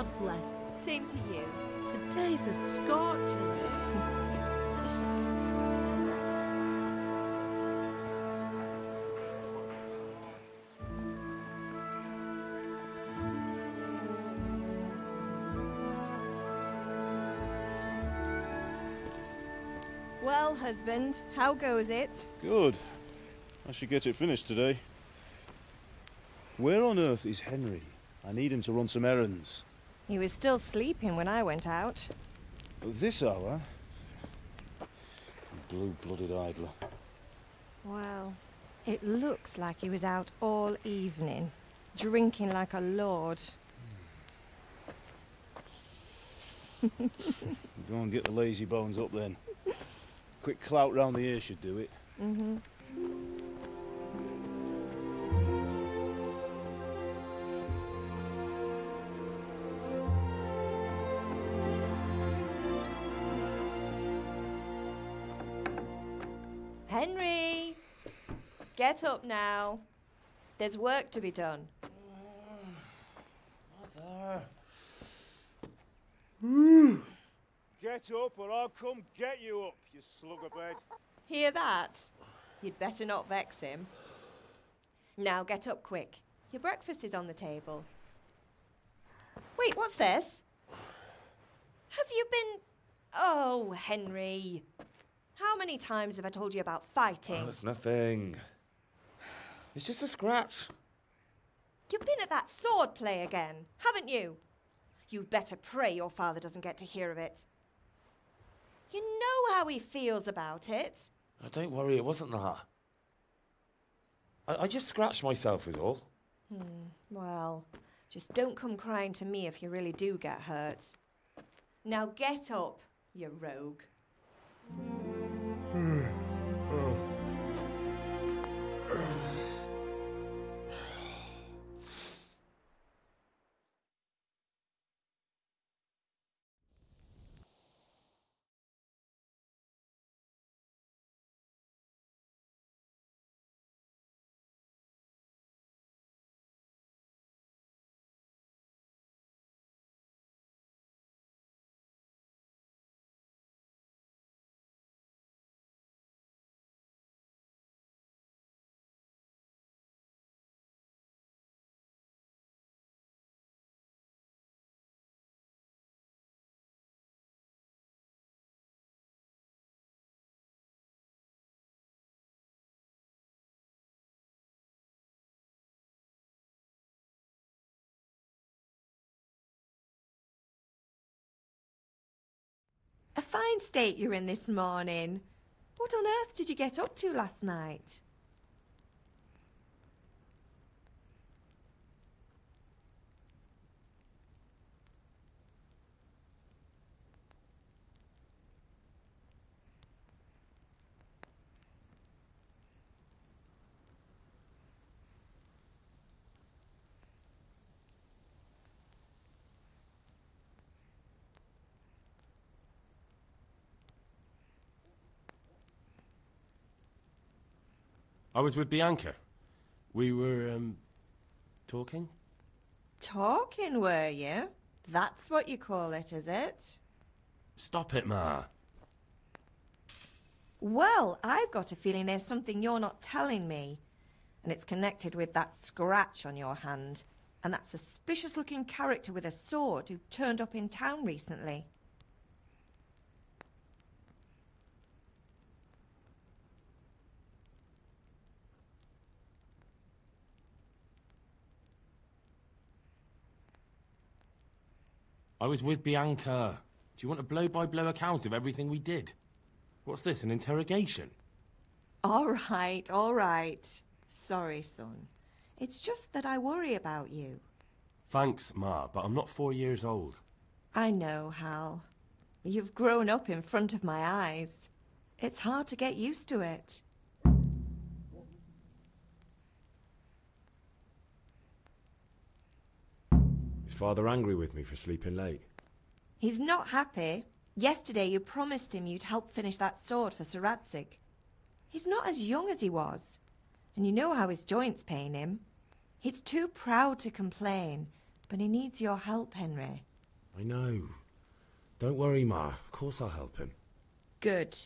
God bless. Same to you. Today's a scorcher. Well, husband, how goes it? Good. I should get it finished today. Where on earth is Henry? I need him to run some errands. He was still sleeping when I went out. At this hour? Blue-blooded idler. Well, it looks like he was out all evening, drinking like a lord. Go and get the lazy bones up then. Quick clout round the ear should do it. Mm-hmm. Henry! Get up now. There's work to be done. Mother! Get up or I'll come get you up, you slugabed. Hear that? You'd better not vex him. Now get up quick. Your breakfast is on the table. Wait, what's this? Have you been... Oh, Henry. How many times have I told you about fighting? Oh, it's nothing. It's just a scratch. You've been at that sword play again, haven't you? You'd better pray your father doesn't get to hear of it. You know how he feels about it. Oh, don't worry, it wasn't that. I just scratched myself is all. Well, just don't come crying to me if you really do get hurt. Now get up, you rogue. A fine state you're in this morning. What on earth did you get up to last night? I was with Bianca. We were, talking? Talking, were you? That's what you call it, is it? Stop it, Ma. Well, I've got a feeling there's something you're not telling me. And it's connected with that scratch on your hand. And that suspicious-looking character with a sword who turned up in town recently. I was with Bianca. Do you want a blow-by-blow account of everything we did? What's this, an interrogation? All right, all right. Sorry, son. It's just that I worry about you. Thanks, Ma, but I'm not 4 years old. I know, Hal. You've grown up in front of my eyes. It's hard to get used to it. Is Father angry with me for sleeping late? He's not happy. Yesterday you promised him you'd help finish that sword for Sir Radzig. He's not as young as he was. And you know how his joints pain him. He's too proud to complain, but he needs your help, Henry. I know. Don't worry, Ma. Of course I'll help him. Good.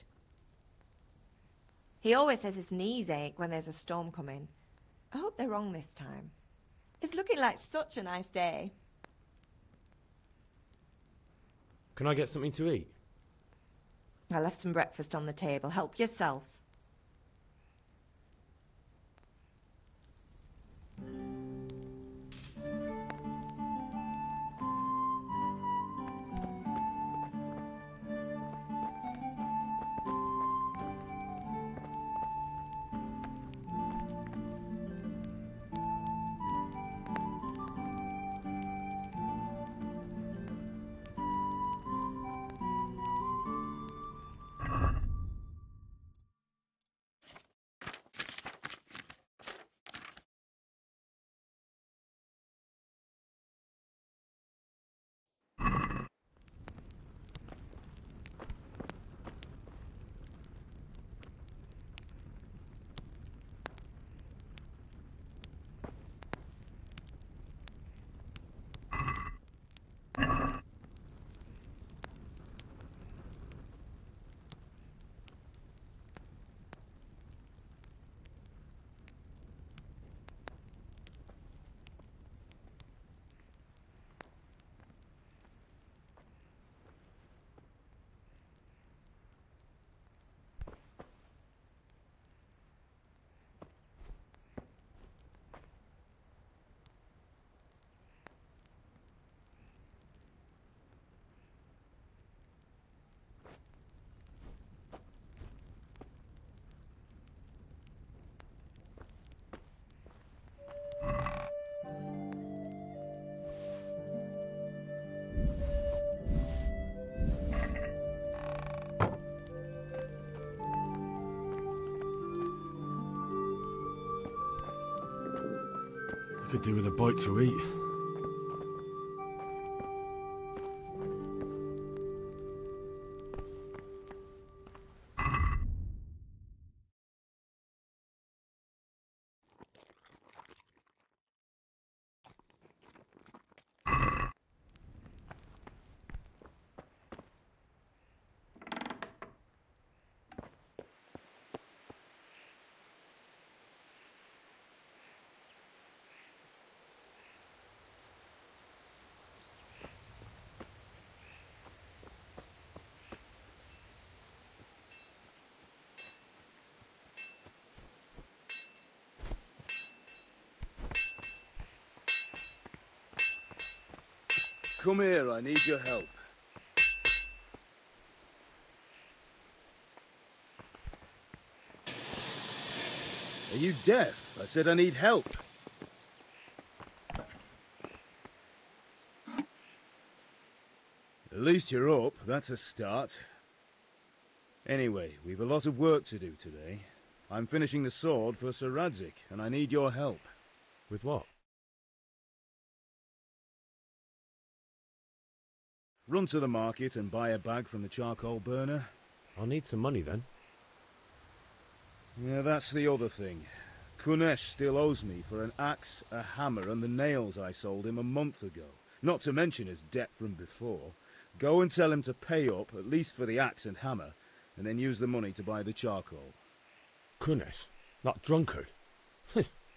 He always says his knees ache when there's a storm coming. I hope they're wrong this time. It's looking like such a nice day. Can I get something to eat? I left some breakfast on the table. Help yourself. Could do with a bite to eat. Come here, I need your help. Are you deaf? I said I need help. At least you're up, that's a start. Anyway, we've a lot of work to do today. I'm finishing the sword for Sir Radzig, and I need your help. With what? Run to the market and buy a bag from the charcoal burner. I'll need some money then. Yeah, that's the other thing. Kunesh still owes me for an axe, a hammer, and the nails I sold him a month ago. Not to mention his debt from before. Go and tell him to pay up, at least for the axe and hammer, and then use the money to buy the charcoal. Kunesh? That drunkard?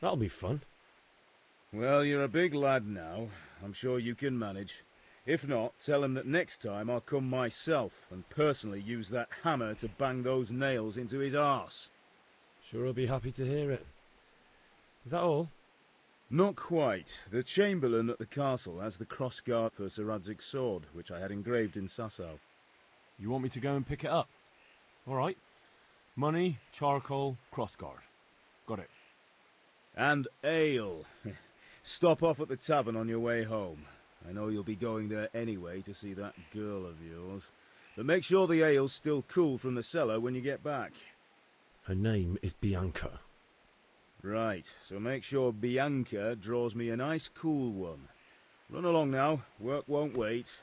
That'll be fun. Well, you're a big lad now. I'm sure you can manage. If not, tell him that next time I'll come myself and personally use that hammer to bang those nails into his arse. Sure, I'll be happy to hear it. Is that all? Not quite. The Chamberlain at the castle has the crossguard for Sir Radzig's sword, which I had engraved in Sasau. You want me to go and pick it up? All right. Money, charcoal, crossguard. Got it. And ale. Stop off at the tavern on your way home. I know you'll be going there anyway to see that girl of yours. But make sure the ale's still cool from the cellar when you get back. Her name is Bianca. Right, so make sure Bianca draws me a nice cool one. Run along now, work won't wait.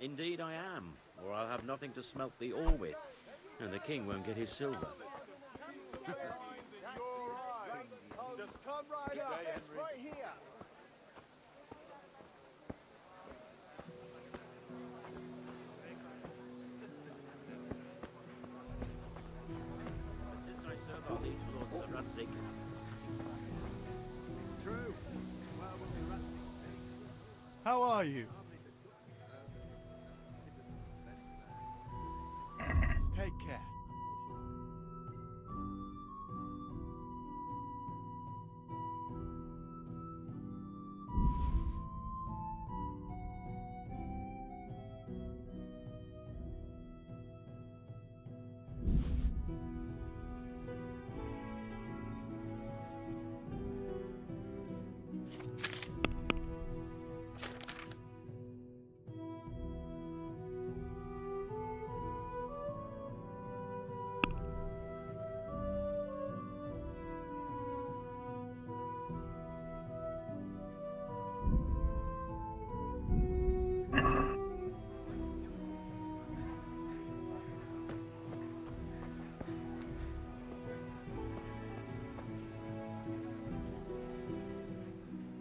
Indeed I am, or I'll have nothing to smelt the ore with, and the king won't get his silver. Just come right up. It's right here. Since I serve our liege lord Sir Radzig, True. Well, how are you? Take care.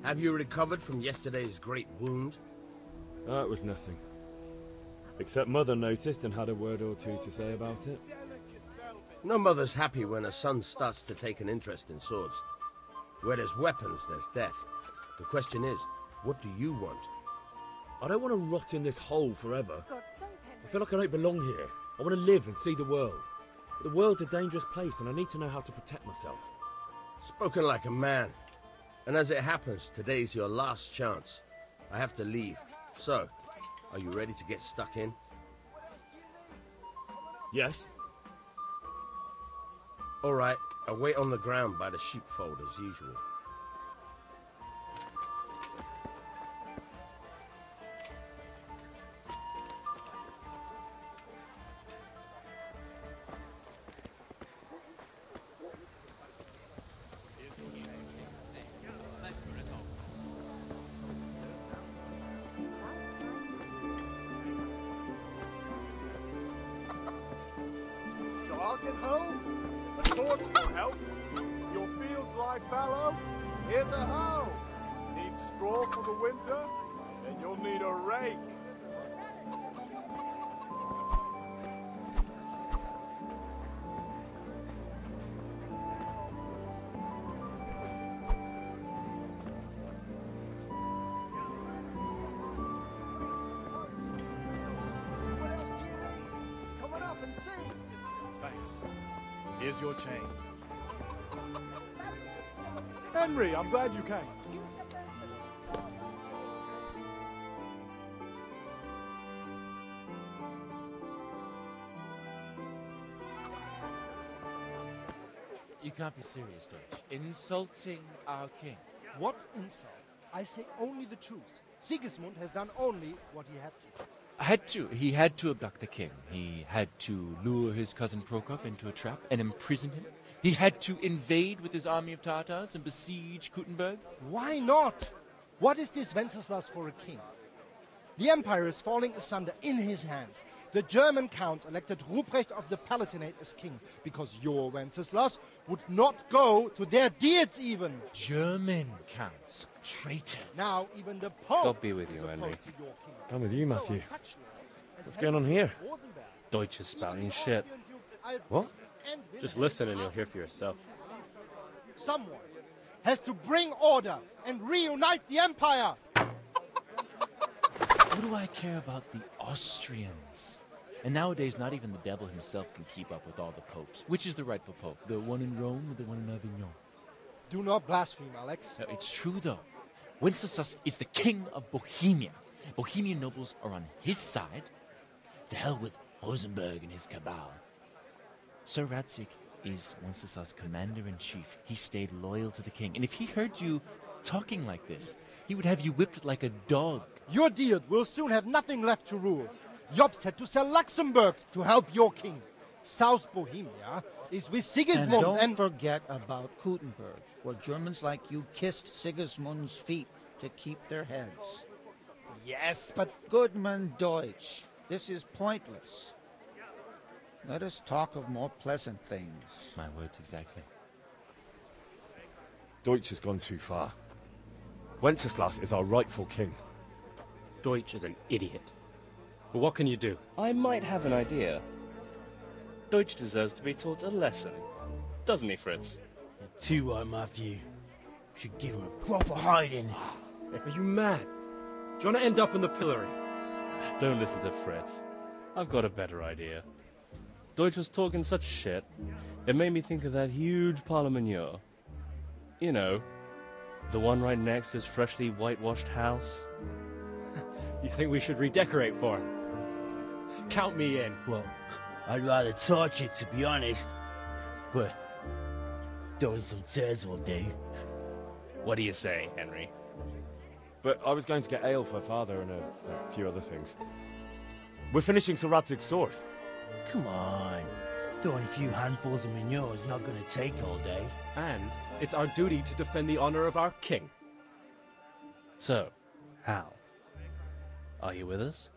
Have you recovered from yesterday's great wound? That was nothing. Except Mother noticed and had a word or two to say about it. No mother's happy when a son starts to take an interest in swords. Where there's weapons, there's death. The question is, what do you want? I don't want to rot in this hole forever. I feel like I don't belong here. I want to live and see the world. But the world's a dangerous place and I need to know how to protect myself. Spoken like a man. And as it happens, today's your last chance. I have to leave. So, are you ready to get stuck in? Yes. All right, I'll wait on the ground by the sheepfold as usual. Dark at home? A torch will help. Your fields lie fallow? Here's a hoe. Need straw for the winter? Then you'll need a rake. What else do you need? Come on up and see. Thanks. Here's your chain. Henry, I'm glad you came. You can't be serious, Deutsch. Insulting our king. What insult? I say only the truth. Sigismund has done only what he had to. Had to. He had to abduct the king. He had to lure his cousin Prokop into a trap and imprison him. He had to invade with his army of Tatars and besiege Kuttenberg. Why not? What is this Wenceslas for a king? The empire is falling asunder in his hands. The German counts elected Ruprecht of the Palatinate as king because your Wenceslas would not go to their deeds even. German counts. Traitors. Now even the Pope God be with is you, opposed Henry. to your king. I'm with you, So Matthew. are such lords as What's going on here? Rosenberg, Deutsch is spouting shit. What? and Just Wilhelm listen and you'll hear for yourself. Someone has to bring order and reunite the empire. What do I care about the Austrians? And nowadays, not even the devil himself can keep up with all the popes. Which is the rightful pope? The one in Rome or the one in Avignon? Do not blaspheme, Alex. No, it's true, though. Wenceslas is the king of Bohemia. Bohemian nobles are on his side. To hell with Rosenberg and his cabal. Sir Radzig is Wenceslas' commander-in-chief. He stayed loyal to the king. And if he heard you talking like this, he would have you whipped like a dog. Your deed will soon have nothing left to rule. Jobst had to sell Luxembourg to help your king. South Bohemia is with Sigismund and don't forget about Kuttenberg, where Germans like you kissed Sigismund's feet to keep their heads. Yes, but Goodman Deutsch, this is pointless. Let us talk of more pleasant things. My words exactly. Deutsch has gone too far. Wenceslas is our rightful king. Deutsch is an idiot. But what can you do? I might have an idea. Deutsch deserves to be taught a lesson. Doesn't he, Fritz? Too right, Matthew. Should give him a proper hiding. Are you mad? Do you want to end up in the pillory? Don't listen to Fritz. I've got a better idea. Deutsch was talking such shit, it made me think of that huge parliament. You know, the one right next to his freshly whitewashed house. You think we should redecorate for him? Count me in. Well, I'd rather torch it, to be honest. But throwing some turds will do. What do you say, Henry? But I was going to get ale for father and a few other things. We're finishing Sir Radzig's sword. Come on. Throwing a few handfuls of manure is not going to take all day. And it's our duty to defend the honor of our king. So, Hal, are you with us?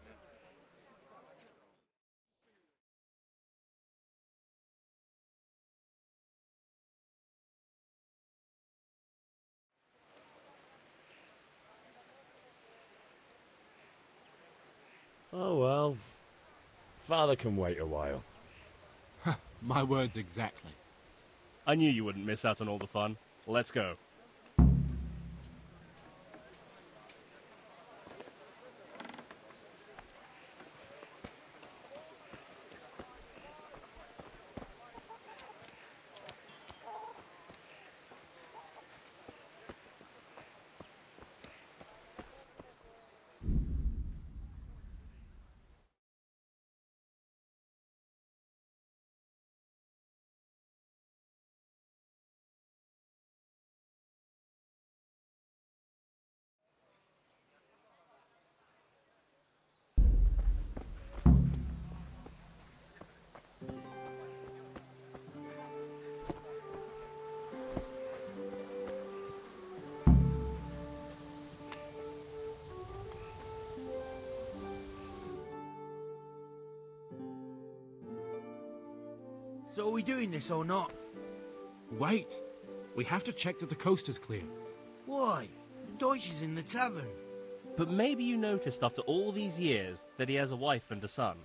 Oh well. Father can wait a while. My words exactly. I knew you wouldn't miss out on all the fun. Let's go. So are we doing this or not? Wait. We have to check that the coast is clear. Why? The Deutsch is in the tavern. But maybe you noticed after all these years that he has a wife and a son.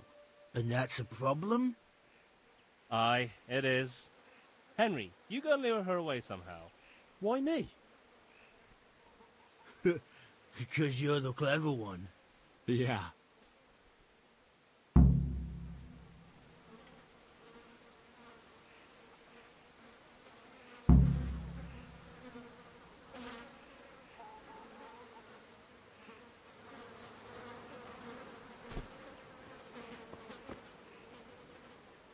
And that's a problem? Aye, it is. Henry, you go and lure her away somehow. Why me? Because you're the clever one. Yeah.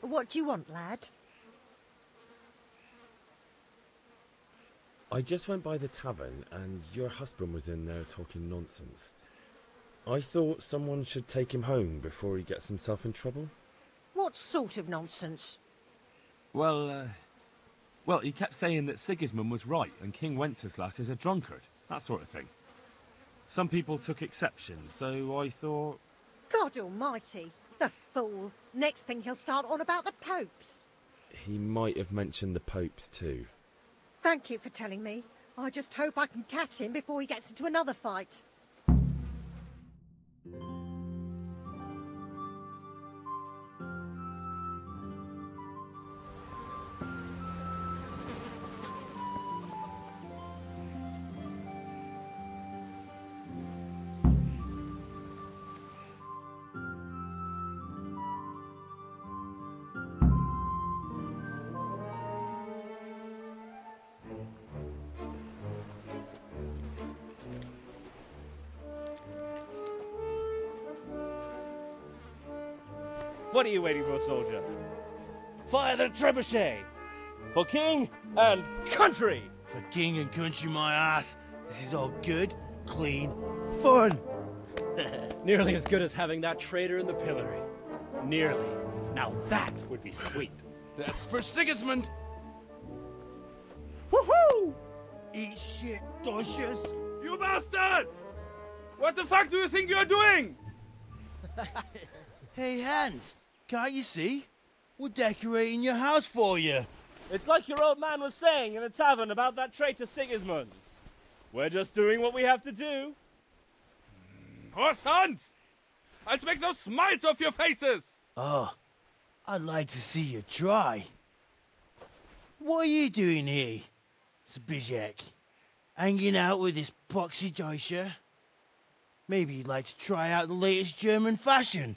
What do you want, lad? I just went by the tavern and your husband was in there talking nonsense. I thought someone should take him home before he gets himself in trouble. What sort of nonsense? Well, he kept saying that Sigismund was right and King Wenceslas is a drunkard, that sort of thing. Some people took exception, so I thought... God almighty, the fool. Next thing he'll start on about the popes. He might have mentioned the popes too. Thank you for telling me. I just hope I can catch him before he gets into another fight. What are you waiting for, soldier? Fire the trebuchet! For king and country! For king and country, my ass. This is all good, clean, fun. Nearly as good as having that traitor in the pillory. Nearly. Now that would be sweet. That's for Sigismund! Woohoo! Eat shit, Deutsches. You bastards! What the fuck do you think you're doing? Hey, Hans, can't you see? We're decorating your house for you. It's like your old man was saying in the tavern about that traitor Sigismund. We're just doing what we have to do. Oh, sons! I'll make those smiles off your faces! Oh, I'd like to see you try. What are you doing here, Zbyszek? Hanging out with this poxy Deutscher? Maybe you'd like to try out the latest German fashion.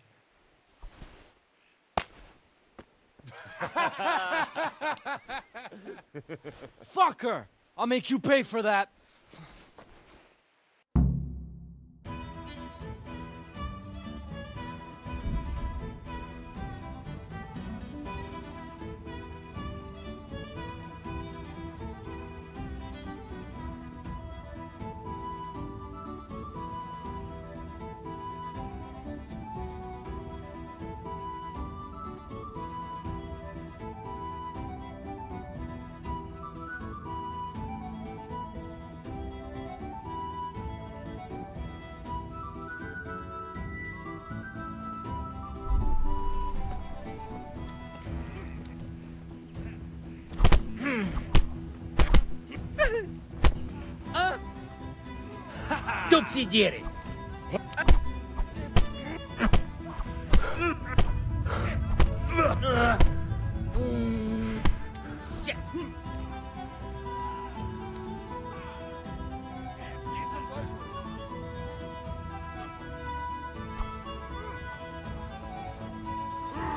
Fuck her! I'll make you pay for that. Dopsidiere!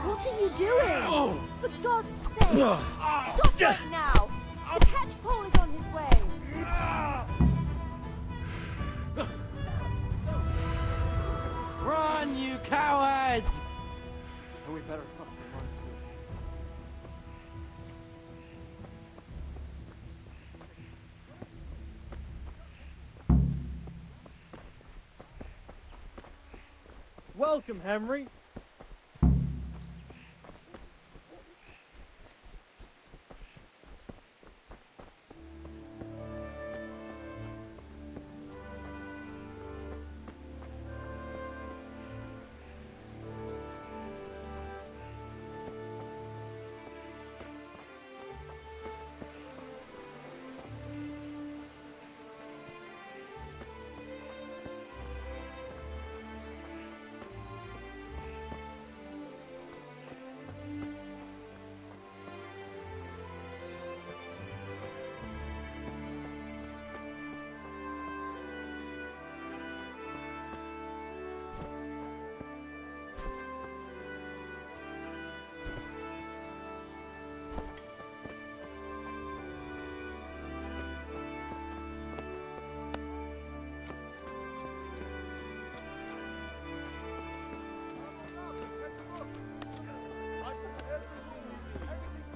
What are you doing? For God's sake! Stop right now! The catchpole is on his way! Run, you cowards! And we better fucking run too. Welcome, Henry.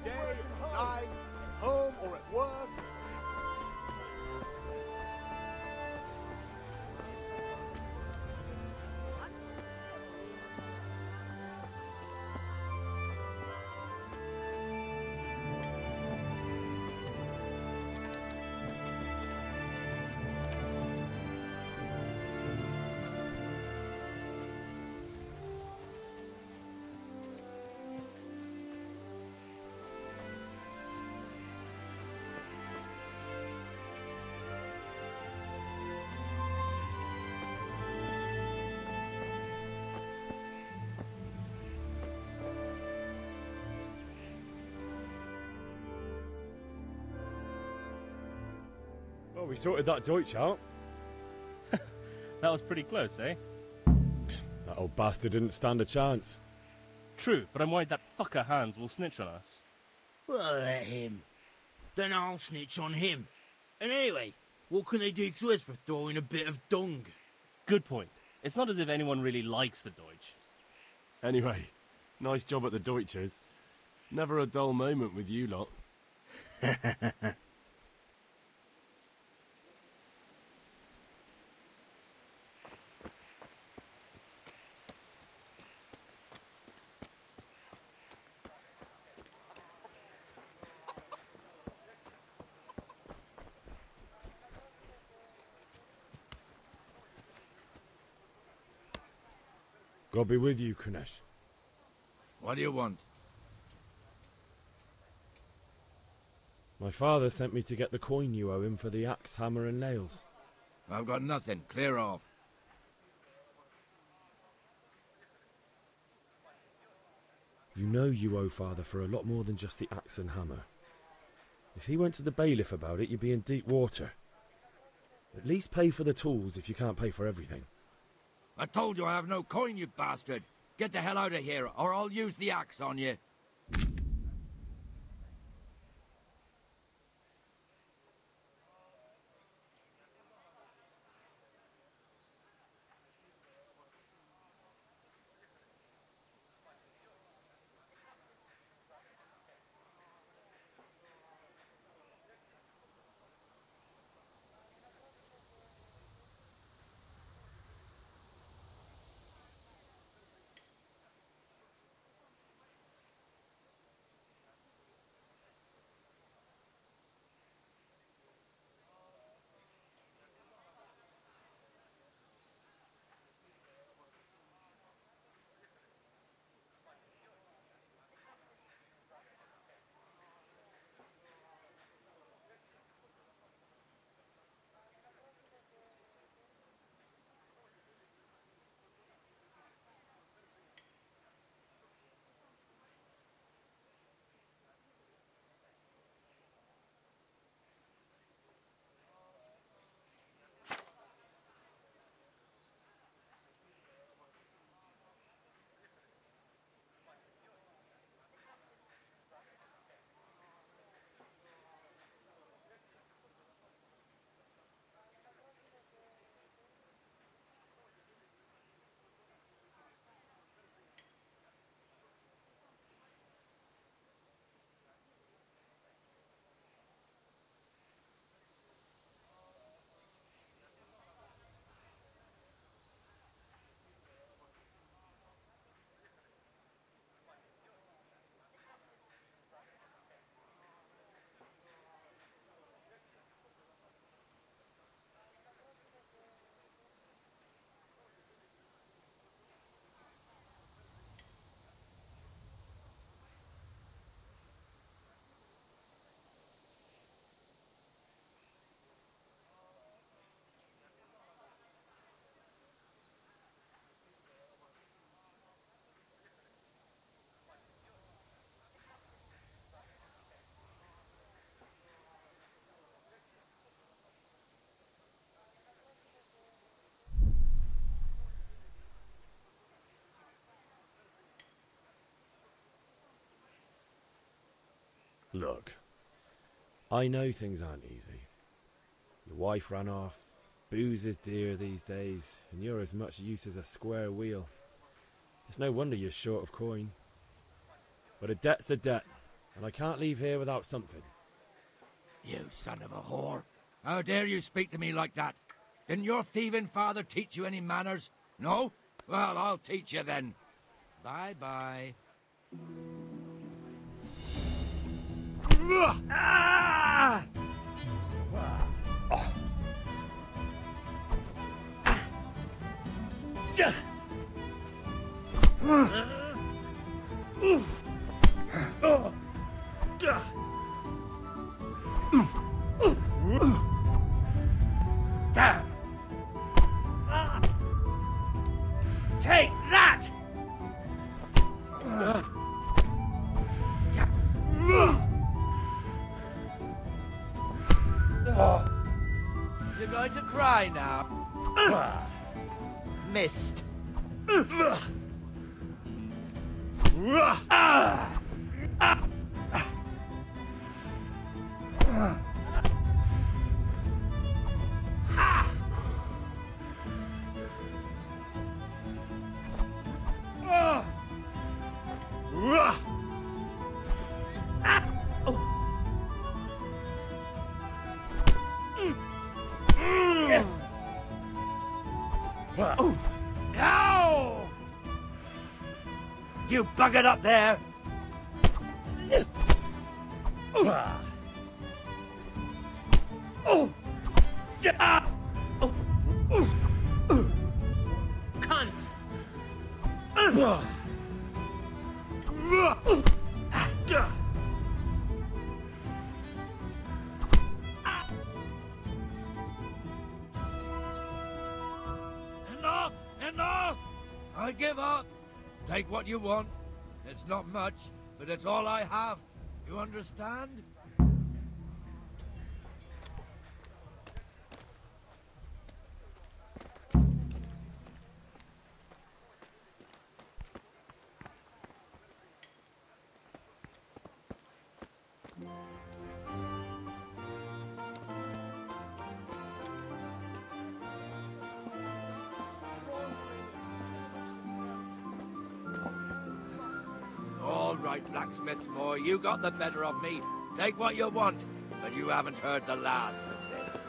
Day, night, home or at work. Well, we sorted that Deutsch out. That was pretty close, eh? That old bastard didn't stand a chance. True, but I'm worried that fucker Hans will snitch on us. Well, let him. Then I'll snitch on him. And anyway, what can they do to us for throwing a bit of dung? Good point. It's not as if anyone really likes the Deutsch. Anyway, nice job at the Deutschers. Never a dull moment with you lot. God be with you, Kunesh. What do you want? My father sent me to get the coin you owe him for the axe, hammer and nails. I've got nothing. Clear off. You know you owe father for a lot more than just the axe and hammer. If he went to the bailiff about it, you'd be in deep water. At least pay for the tools if you can't pay for everything. I told you I have no coin, you bastard. Get the hell out of here, or I'll use the axe on you. Look, I know things aren't easy. Your wife ran off, booze is dear these days, and you're as much use as a square wheel. It's no wonder you're short of coin. But a debt's a debt, and I can't leave here without something. You son of a whore. How dare you speak to me like that? Didn't your thieving father teach you any manners? No? Well, I'll teach you then. Bye-bye. Ah! Damn! Take that! You're going to cry now. Missed. Ow! You buggered up there! Cunt! Enough! Enough! I give up. Take what you want. It's not much, but it's all I have. You understand? All right, blacksmith's boy, you got the better of me. Take what you want, but you haven't heard the last of this.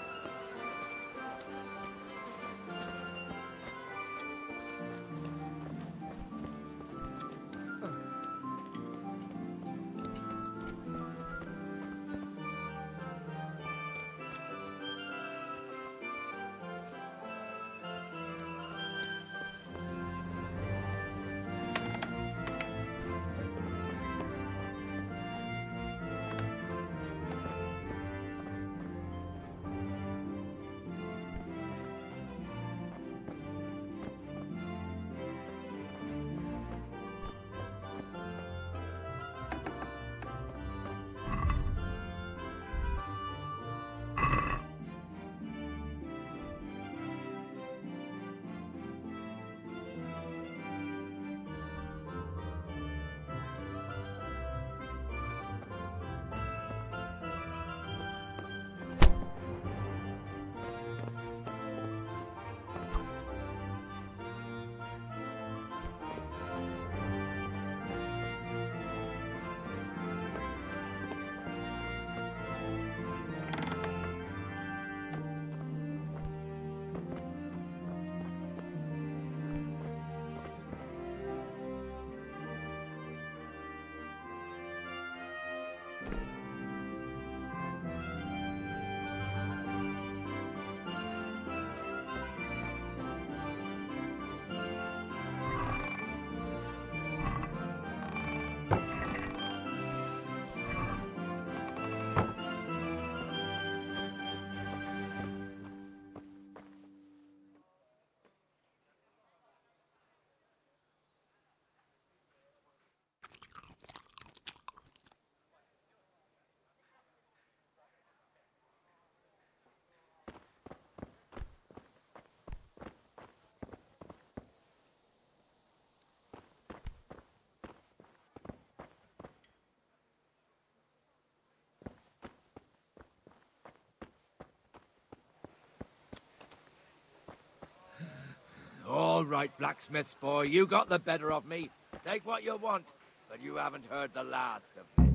All right, blacksmith's boy, you got the better of me. Take what you want, but you haven't heard the last of this.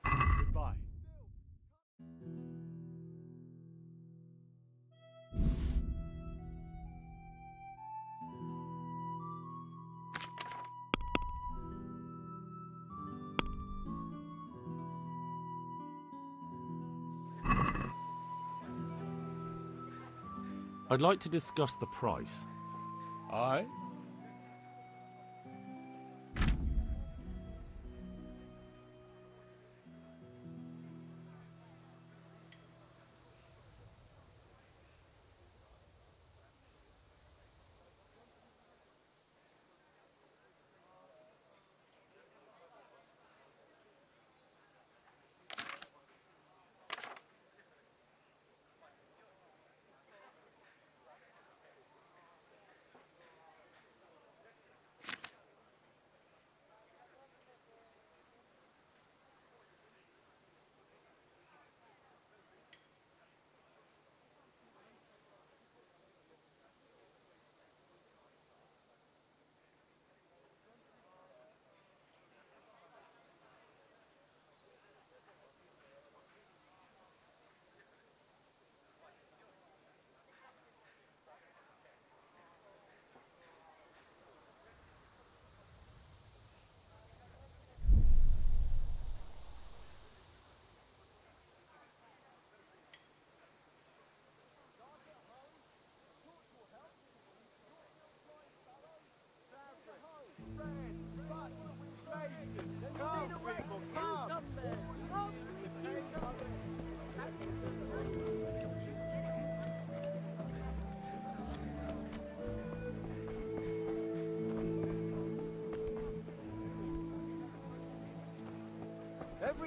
Goodbye. I'd like to discuss the price. Aye?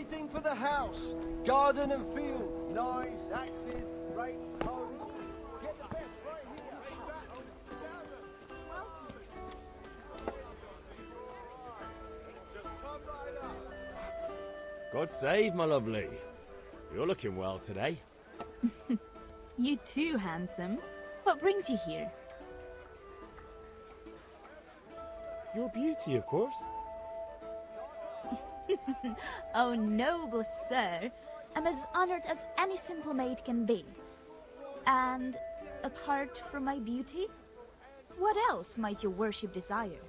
Everything for the house. Garden and field. Knives, axes, rakes, hoes. Get the best right here. God save, my lovely. You're looking well today. You too, handsome. What brings you here? Your beauty, of course. Oh, noble sir. I'm as honored as any simple maid can be. And apart from my beauty, what else might your worship desire?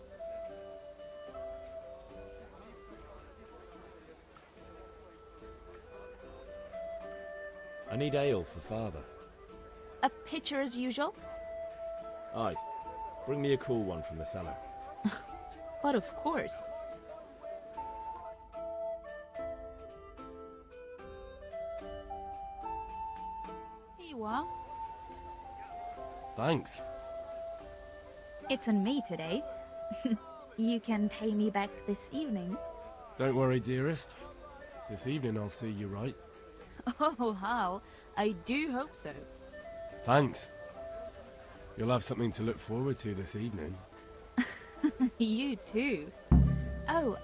I need ale for father. A pitcher as usual? Aye. Bring me a cool one from the cellar. But of course. Here you are. Thanks. It's on me today. You can pay me back this evening. Don't worry, dearest. This evening I'll see you right. Oh, Hal, I do hope so. Thanks. You'll have something to look forward to this evening. You too. Oh,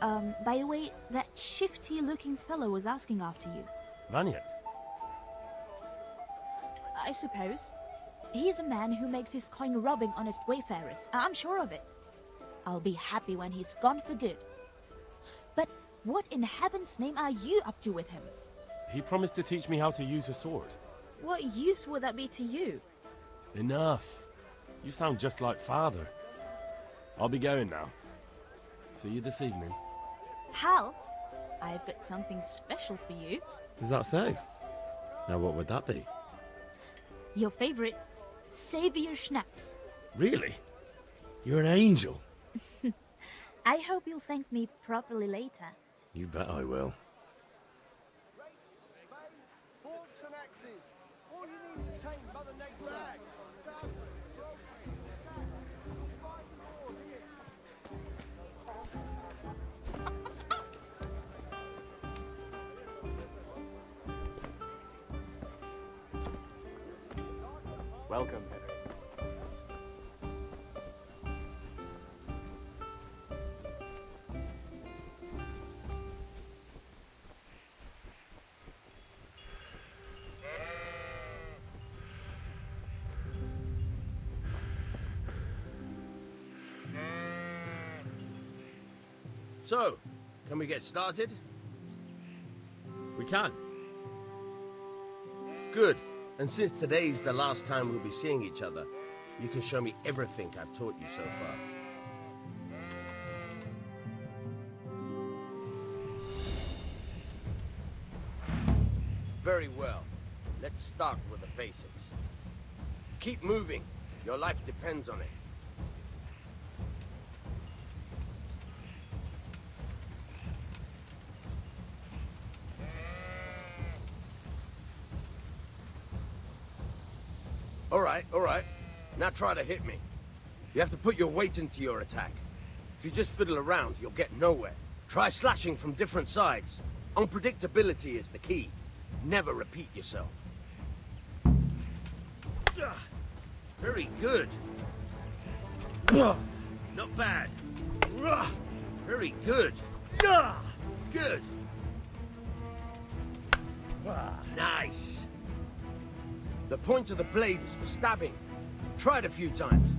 by the way, that shifty-looking fellow was asking after you. Vanya? I suppose. He's a man who makes his coin robbing honest wayfarers. I'm sure of it. I'll be happy when he's gone for good. But what in heaven's name are you up to with him? He promised to teach me how to use a sword. What use would that be to you? Enough. You sound just like father. I'll be going now. See you this evening. Hal, I've got something special for you. Is that so? Now what would that be? Your favorite, Savior Schnapps. Really? You're an angel. I hope you'll thank me properly later. You bet I will. Forks and axes. All you need to tame Mother Nature's ag. Welcome. So, can we get started? We can. Good. And since today's the last time we'll be seeing each other, you can show me everything I've taught you so far. Very well. Let's start with the basics. Keep moving. Your life depends on it. All right. Now try to hit me. You have to put your weight into your attack. If you just fiddle around, you'll get nowhere. Try slashing from different sides. Unpredictability is the key. Never repeat yourself. Very good. Not bad. Very good. Good. Nice. The point of the blade is for stabbing. Try it a few times.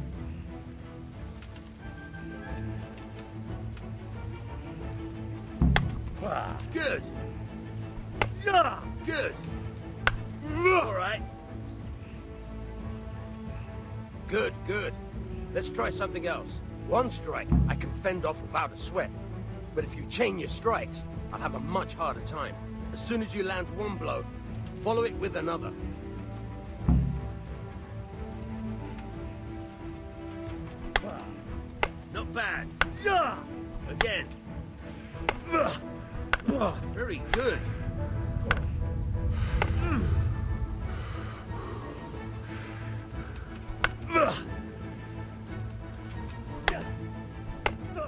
Good. Good. All right. Good. Let's try something else. One strike I can fend off without a sweat. But if you chain your strikes, I'll have a much harder time. As soon as you land one blow, follow it with another. Not bad. Again. Very good.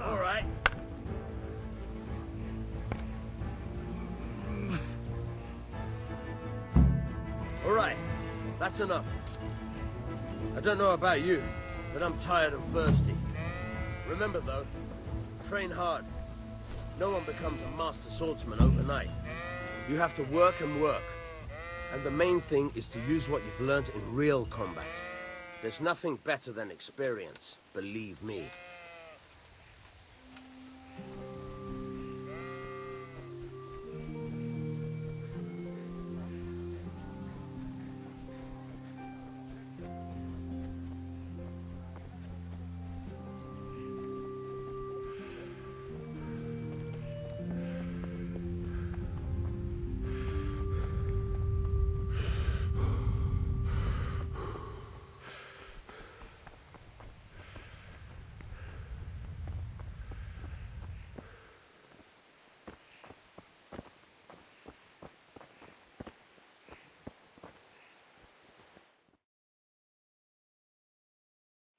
All right. That's enough. I don't know about you, but I'm tired and thirsty. Remember though, train hard. No one becomes a master swordsman overnight. You have to work and work. And the main thing is to use what you've learned in real combat. There's nothing better than experience, believe me.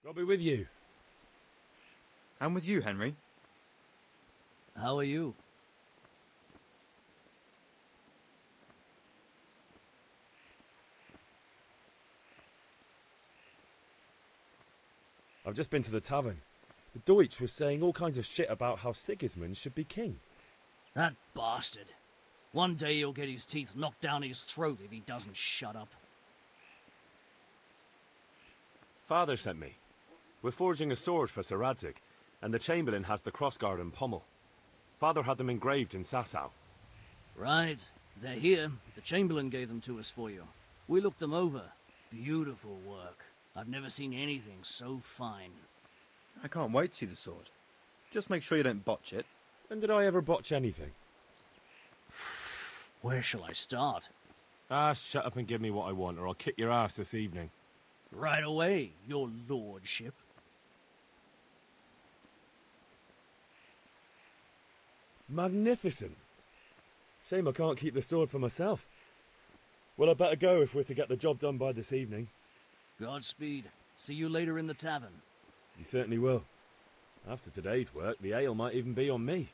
I'll be with you. I'm with you, Henry. How are you? I've just been to the tavern. The Deutsch was saying all kinds of shit about how Sigismund should be king. That bastard. One day he'll get his teeth knocked down his throat if he doesn't shut up. Father sent me. We're forging a sword for Sir Radzig, and the Chamberlain has the crossguard and pommel. Father had them engraved in Sasau. Right. They're here. The Chamberlain gave them to us for you. We looked them over. Beautiful work. I've never seen anything so fine. I can't wait to see the sword. Just make sure you don't botch it. When did I ever botch anything? Where shall I start? Ah, shut up and give me what I want, or I'll kick your ass this evening. Right away, your lordship. Magnificent. Shame I can't keep the sword for myself. Well, I better go if we're to get the job done by this evening. Godspeed. See you later in the tavern. You certainly will. After today's work, the ale might even be on me.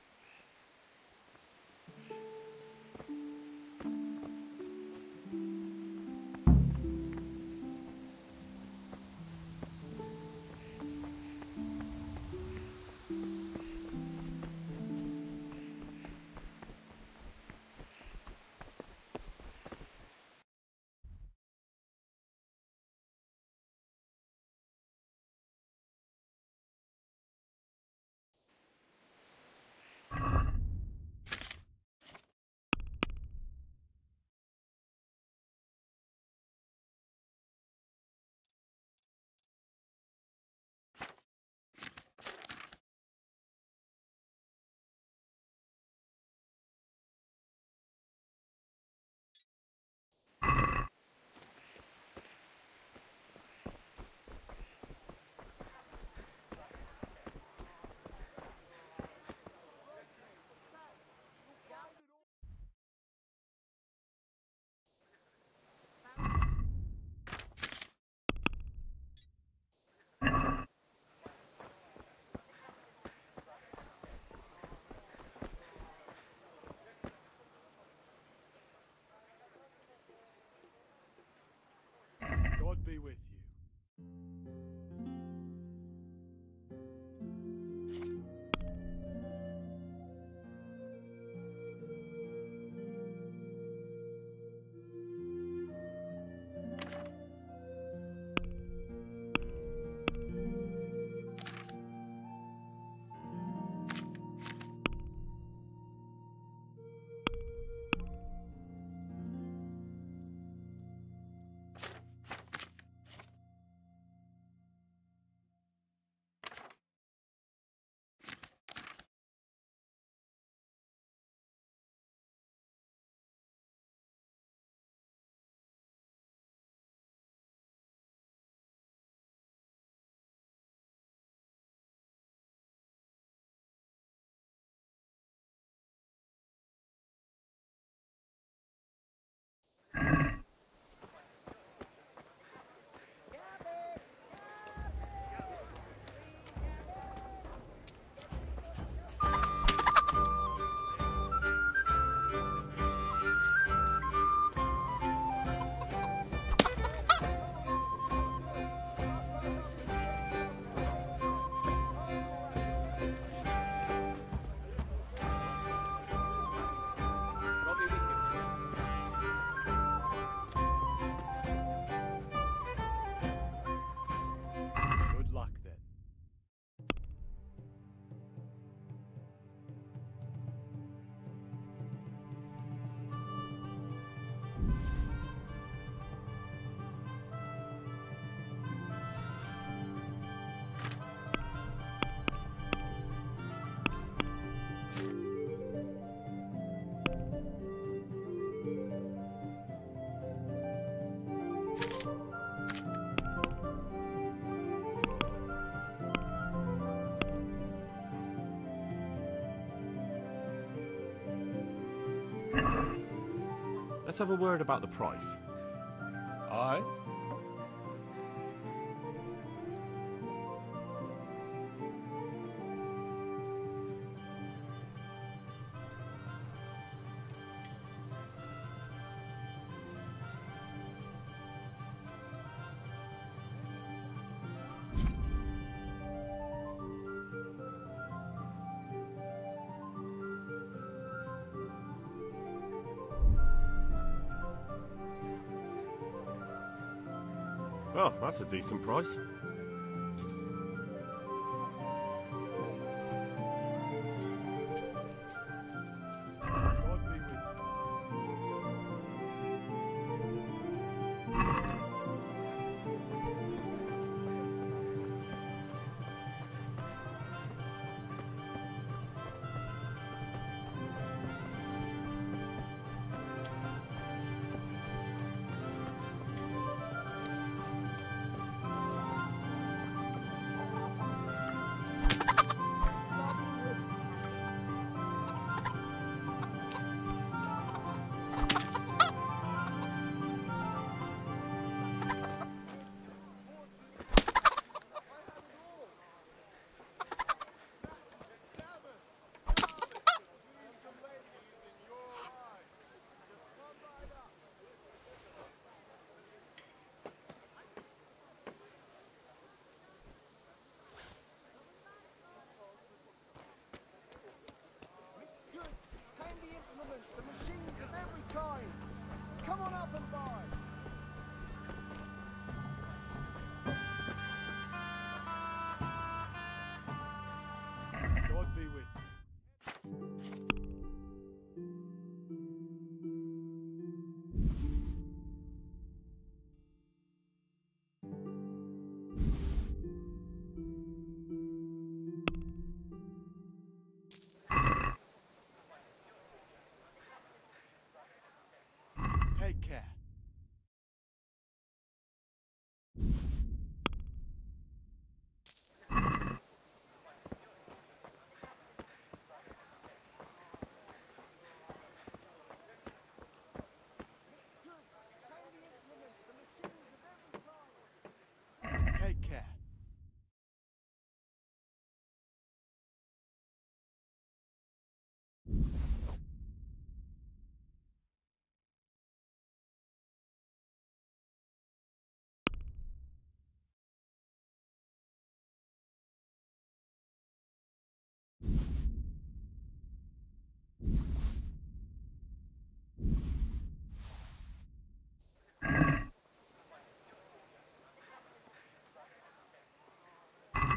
let's have a word about the price. Aye? Well, that's a decent price. God be with you. God be with you. Take care. Take care.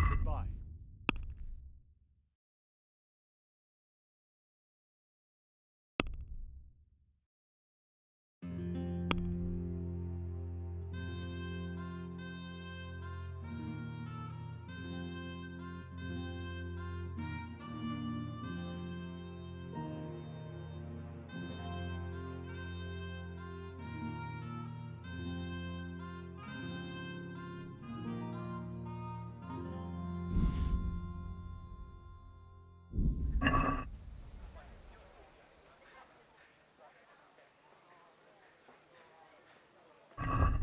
Goodbye.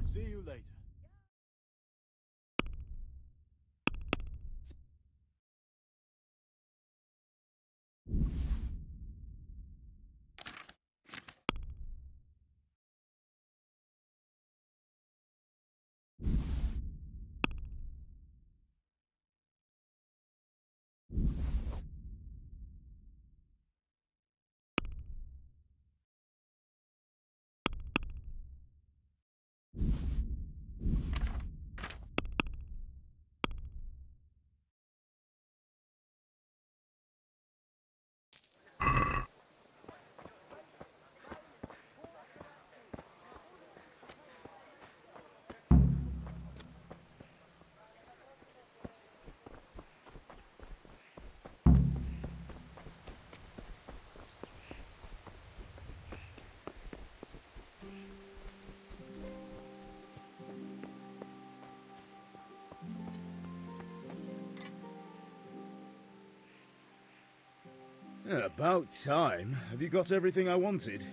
See you later. About time. Have you got everything I wanted?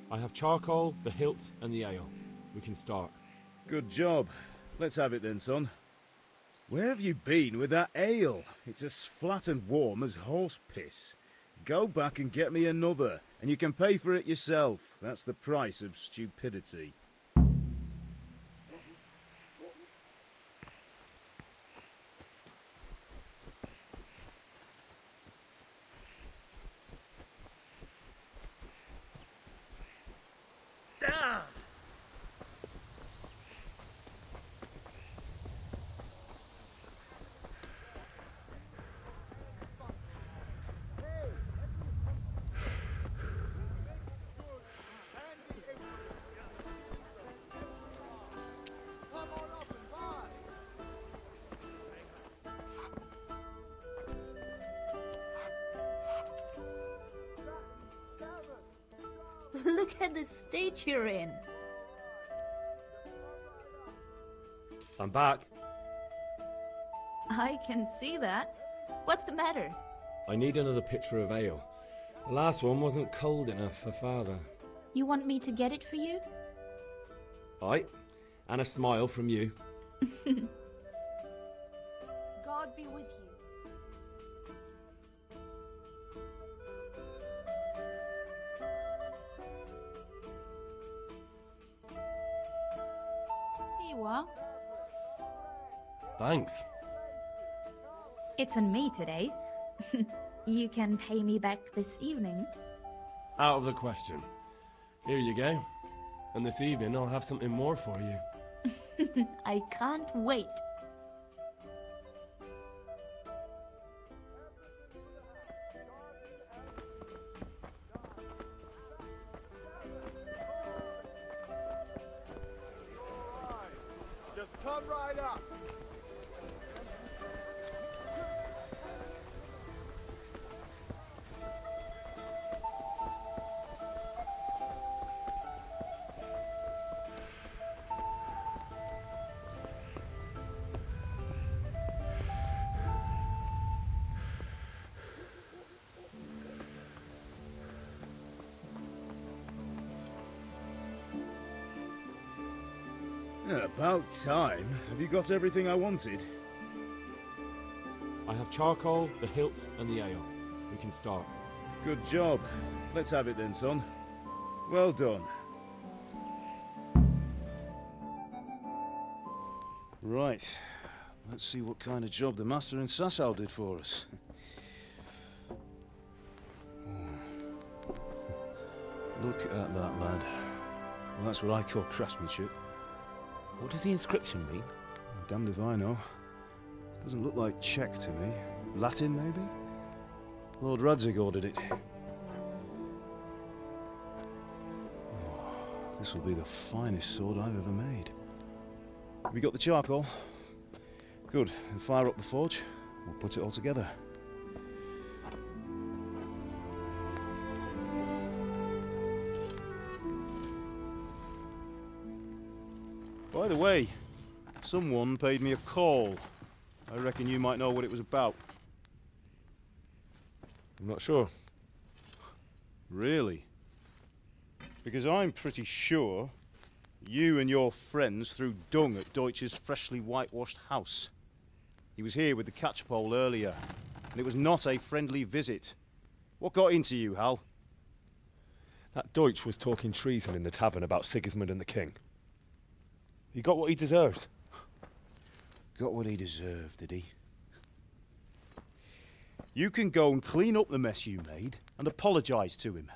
I have charcoal, the hilt, and the ale. We can start. Good job. Let's have it then, son. Where have you been with that ale? It's as flat and warm as horse piss. Go back and get me another, and you can pay for it yourself. That's the price of stupidity. Look at the state you're in. I'm back. I can see that. What's the matter? I need another pitcher of ale. The last one wasn't cold enough for Father. You want me to get it for you? Aye, and a smile from you. God be with you. Here you are. Thanks. It's on me today. You can pay me back this evening. Out of the question. Here you go. And this evening I'll have something more for you. I can't wait. Just come right up. About time. Have you got everything I wanted? I have charcoal, the hilt, and the ale. We can start. Good job. Let's have it then, son. Well done. Right. Let's see what kind of job the master in Sasau did for us. Look at that, lad. Well, that's what I call craftsmanship. What does the inscription mean? Damned if I know. Doesn't look like Czech to me. Latin, maybe? Lord Radzig ordered it. Oh, this will be the finest sword I've ever made. Have you got the charcoal? Good. Then fire up the forge. We'll put it all together. By the way, someone paid me a call. I reckon you might know what it was about. I'm not sure. Really? Because I'm pretty sure you and your friends threw dung at Deutsch's freshly whitewashed house. He was here with the catchpole earlier, and it was not a friendly visit. What got into you, Hal? That Deutsch was talking treason in the tavern about Sigismund and the king. He got what he deserved. Got what he deserved, did he? You can go and clean up the mess you made and apologise to him.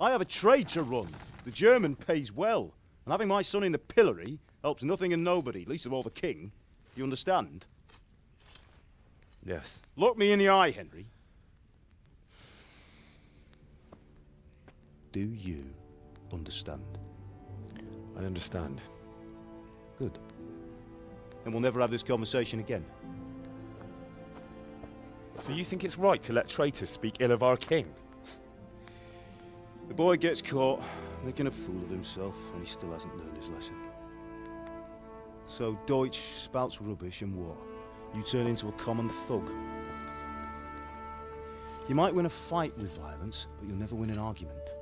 I have a trade to run. The German pays well, and having my son in the pillory helps nothing and nobody, least of all the king. You understand? Yes. Look me in the eye, Henry. Do you understand? I understand. Good. Then we'll never have this conversation again. So you think it's right to let traitors speak ill of our king? The boy gets caught, making a fool of himself, and he still hasn't learned his lesson. So Deutsch spouts rubbish, and what? You turn into a common thug. You might win a fight with violence, but you'll never win an argument.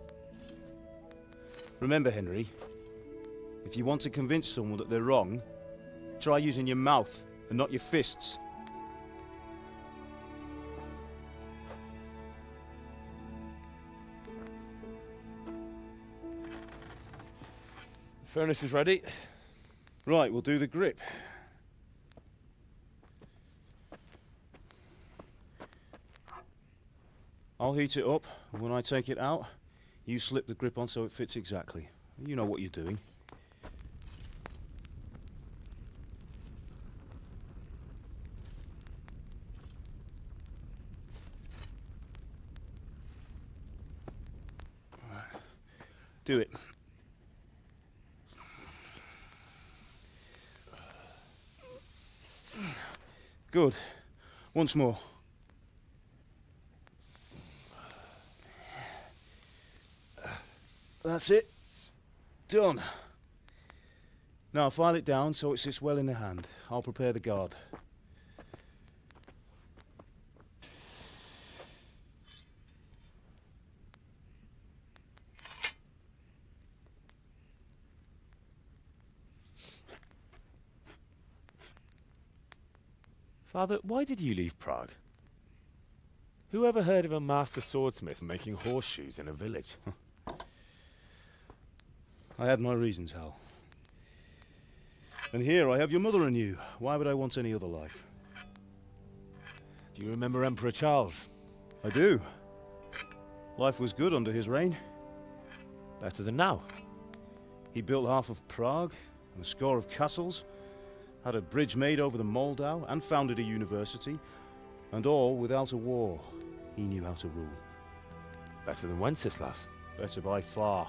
Remember, Henry, if you want to convince someone that they're wrong, try using your mouth and not your fists. The furnace is ready. Right, we'll do the grip. I'll heat it up, and when I take it out, you slip the grip on so it fits exactly. You know what you're doing. Do it. Good. Once more. That's it. Done. Now file it down so it sits well in the hand. I'll prepare the guard. Father, why did you leave Prague? Who ever heard of a master swordsmith making horseshoes in a village? I had my reasons, Hal. And here I have your mother and you. Why would I want any other life? Do you remember Emperor Charles? I do. Life was good under his reign. Better than now. He built half of Prague and a score of castles, had a bridge made over the Moldau, and founded a university, and all without a war. He knew how to rule. Better than Wenceslas. Better by far.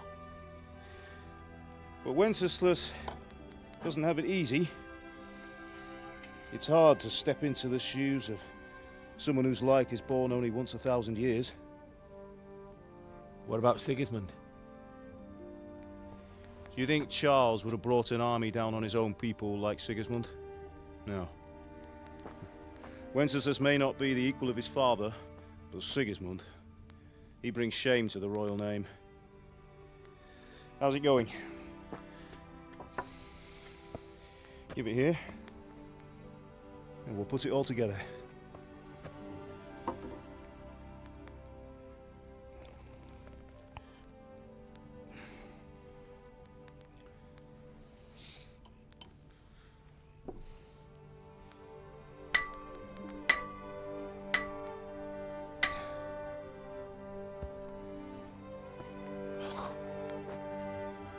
But Wenceslas doesn't have it easy. It's hard to step into the shoes of someone whose like is born only once 1,000 years. What about Sigismund? Do you think Charles would have brought an army down on his own people like Sigismund? No. Wenceslas may not be the equal of his father, but Sigismund, he brings shame to the royal name. How's it going? Give it here, and we'll put it all together.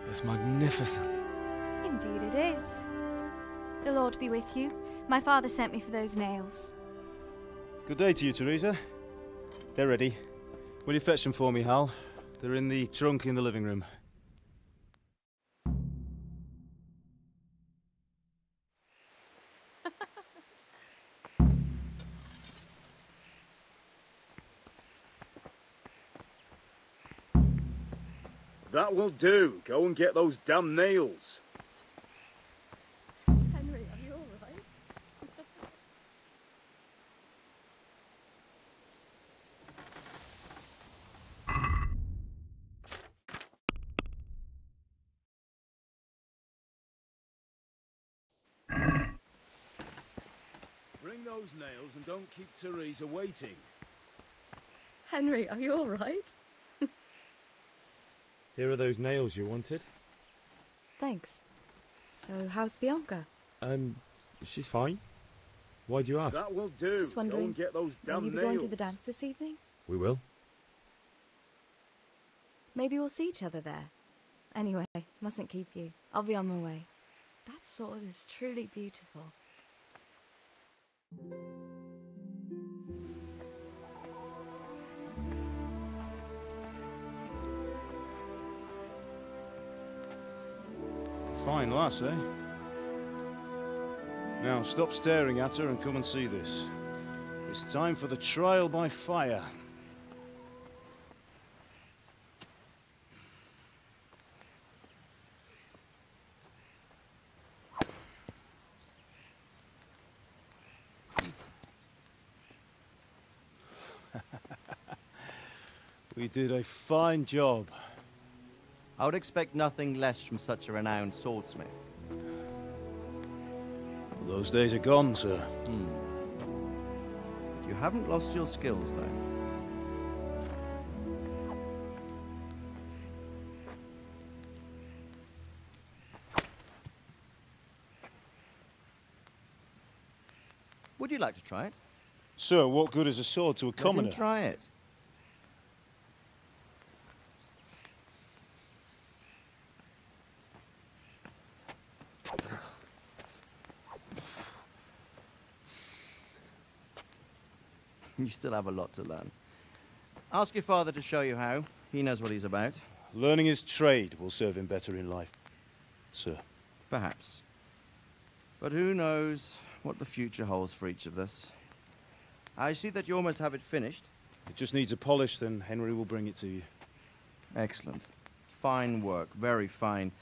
It's magnificent. Indeed it is. The Lord be with you. My father sent me for those nails. Good day to you, Teresa. They're ready. Will you fetch them for me, Hal? They're in the trunk in the living room. That will do. Go and get those damn nails. Henry, are you all right? Bring those nails and don't keep Teresa waiting. Henry, are you all right? Here are those nails you wanted. Thanks. So, how's Bianca? She's fine. Why do you ask? That will do. Just wondering, Go and get those damn will you be nails. going to the dance this evening? We will. Maybe we'll see each other there. Anyway, mustn't keep you. I'll be on my way. That sword is truly beautiful. Fine lass, eh? Now stop staring at her and come and see this. It's time for the trial by fire. We did a fine job. I would expect nothing less from such a renowned swordsmith. Those days are gone, sir. You haven't lost your skills, though. Would you like to try it? Sir, what good is a sword to a commoner? Let him try it. You still have a lot to learn. Ask your father to show you how. He knows what he's about. Learning his trade will serve him better in life, sir. Perhaps. But who knows what the future holds for each of us. I see that you almost have it finished. It just needs a polish, then Henry will bring it to you. Excellent. Fine work, very fine.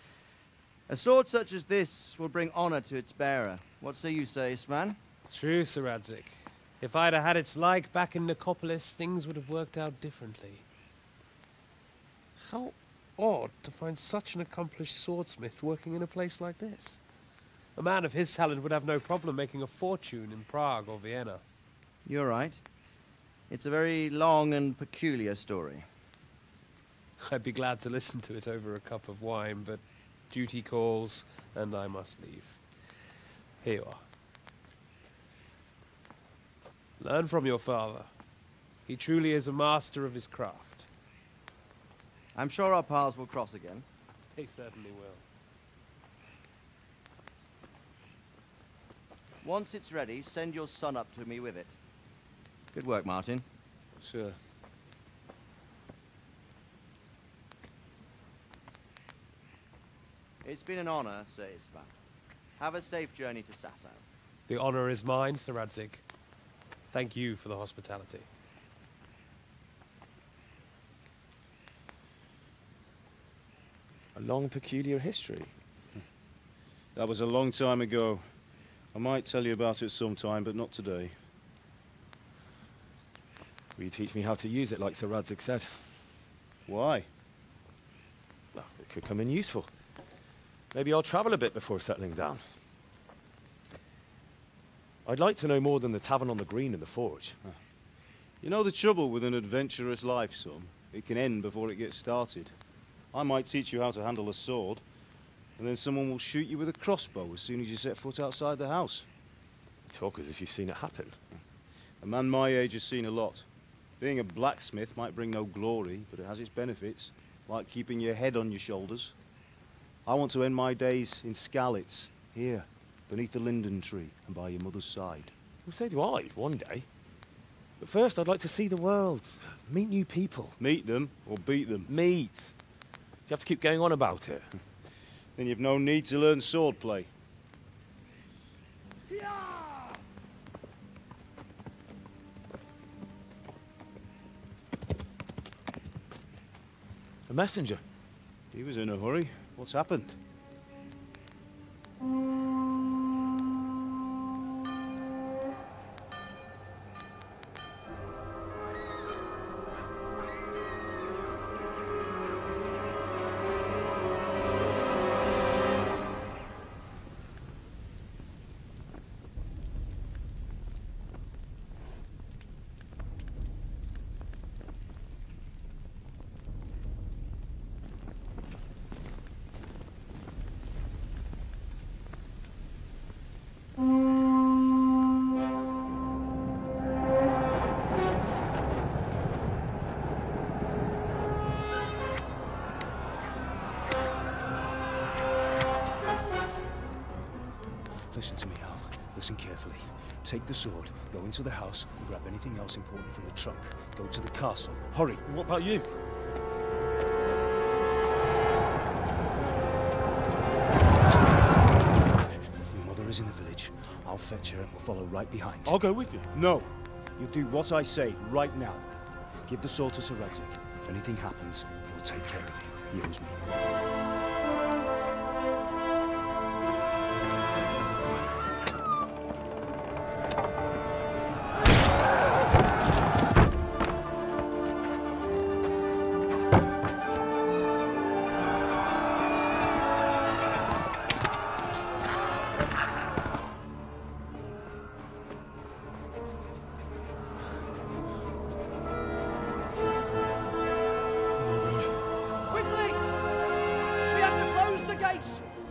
A sword such as this will bring honor to its bearer. What say you, Svan? True, Sir Radzik. If I'd have had its like back in Nicopolis, things would have worked out differently. How odd to find such an accomplished swordsmith working in a place like this. A man of his talent would have no problem making a fortune in Prague or Vienna. You're right. It's a very long and peculiar story. I'd be glad to listen to it over a cup of wine, but duty calls, and I must leave. Here you are. Learn from your father. He truly is a master of his craft. I'm sure our paths will cross again. They certainly will. Once it's ready, send your son up to me with it. Good work, Martin. Sure. It's been an honor, Sir Isvan. Have a safe journey to Sasau. The honor is mine, Sir Radzik. Thank you for the hospitality. A long, peculiar history. That was a long time ago. I might tell you about it sometime, but not today. Will you teach me how to use it, like Sir Radzik said? Why? Well, it could come in useful. Maybe I'll travel a bit before settling down. I'd like to know more than the tavern on the green and the forge. You know the trouble with an adventurous life, son? It can end before it gets started. I might teach you how to handle a sword, and then someone will shoot you with a crossbow as soon as you set foot outside the house. You talk as if you've seen it happen. A man my age has seen a lot. Being a blacksmith might bring no glory, but it has its benefits, like keeping your head on your shoulders. I want to end my days in Skalitz, here, beneath the linden tree and by your mother's side. Well, so do I, one day. But first, I'd like to see the world, meet new people. Meet them or beat them? Meet. You have to keep going on about it. Then you've no need to learn swordplay. A messenger. He was in a hurry. What's happened? Listen to me, Al. Listen carefully. Take the sword, go into the house, and grab anything else important from the trunk. Go to the castle. Hurry. What about you? Your mother is in the village. I'll fetch her and we'll follow right behind. I'll go with you. No. You'll do what I say right now. Give the sword to Sir Radzik. If anything happens, he'll take care of you. He owes me.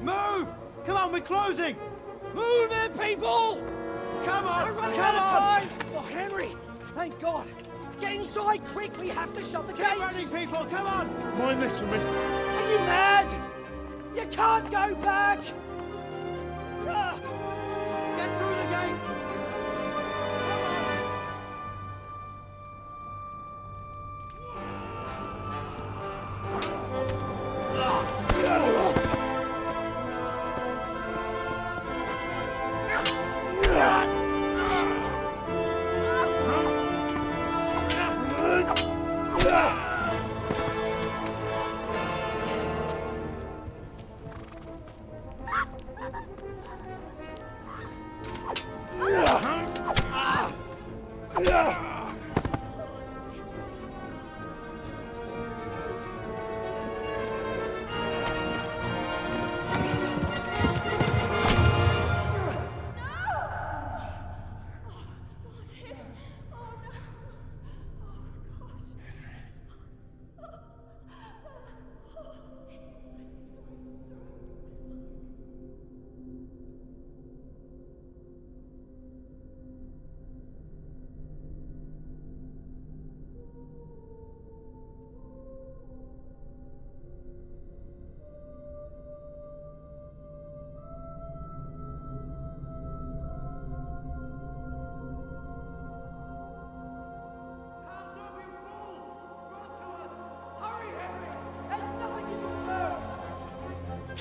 Move! Come on, we're closing! Move it, people! Come on! We're running Come out of on! time! Oh, Henry! Thank God! Get inside, quick! We have to shut the gates! Get running, people! Come on! Mind this for me. Are you mad? You can't go back! Ah! Get through the gates!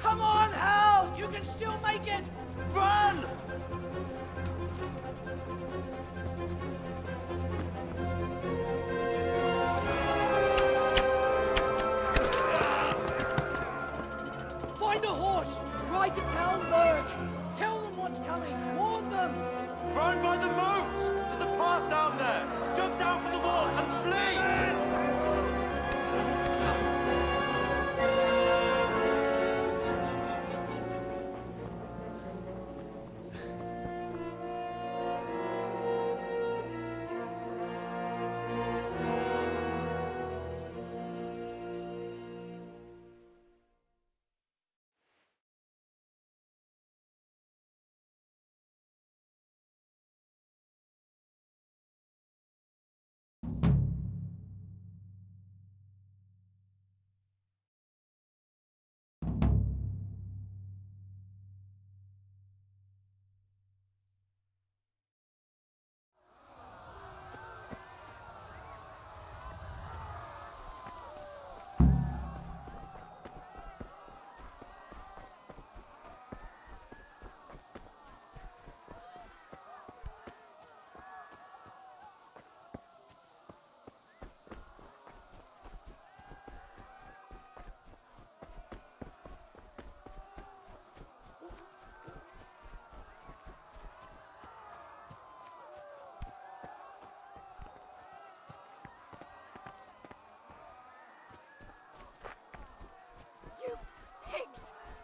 Come on, Hal! You can still make it! Run! Find a horse! Ride to Talmberg! Tell them what's coming! Warn them! Run by the moats! There's a path down there! Jump down from the wall and flee!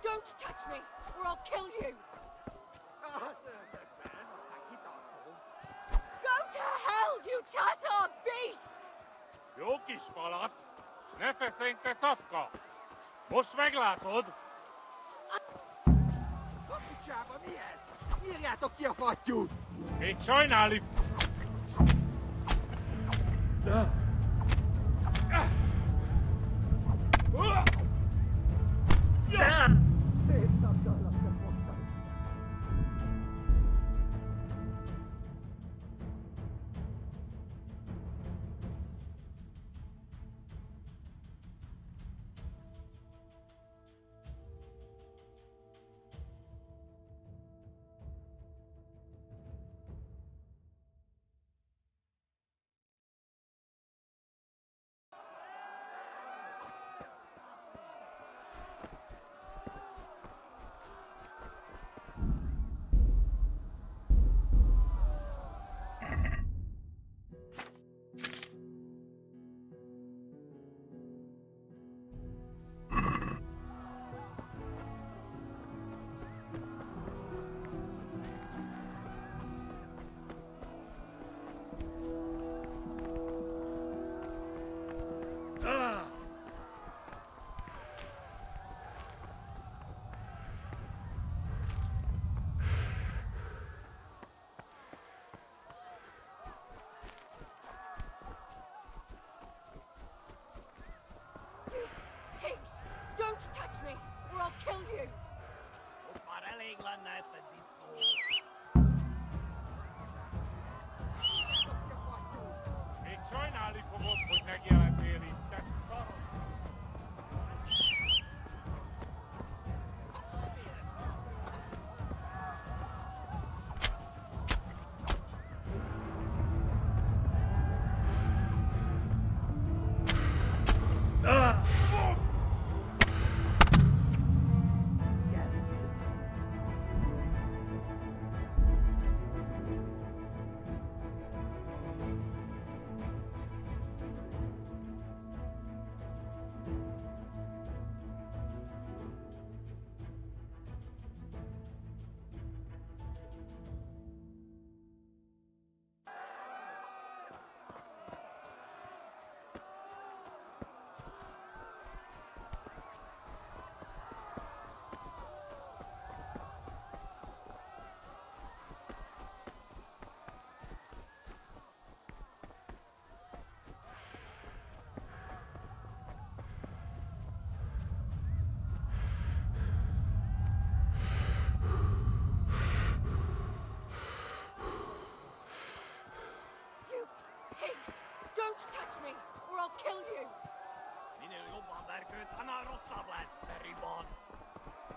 Don't touch me, or I'll kill you! Go to hell, you Tatar beast! Jó kis falat, ne feszénk a szapka! Most meglátod! A picsába mi ez? Írjátok ki a fattyút! Még sajnálni...